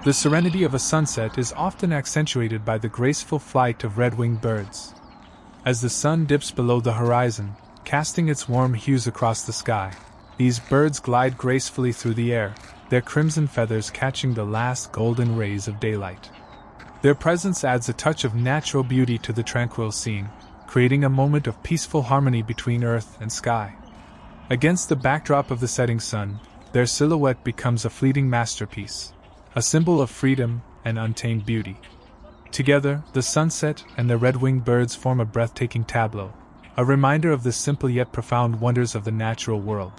The serenity of a sunset is often accentuated by the graceful flight of red-winged birds. As the sun dips below the horizon, casting its warm hues across the sky, these birds glide gracefully through the air, their crimson feathers catching the last golden rays of daylight. Their presence adds a touch of natural beauty to the tranquil scene, creating a moment of peaceful harmony between earth and sky. Against the backdrop of the setting sun, their silhouette becomes a fleeting masterpiece, a symbol of freedom and untamed beauty. Together, the sunset and the red-winged birds form a breathtaking tableau, a reminder of the simple yet profound wonders of the natural world.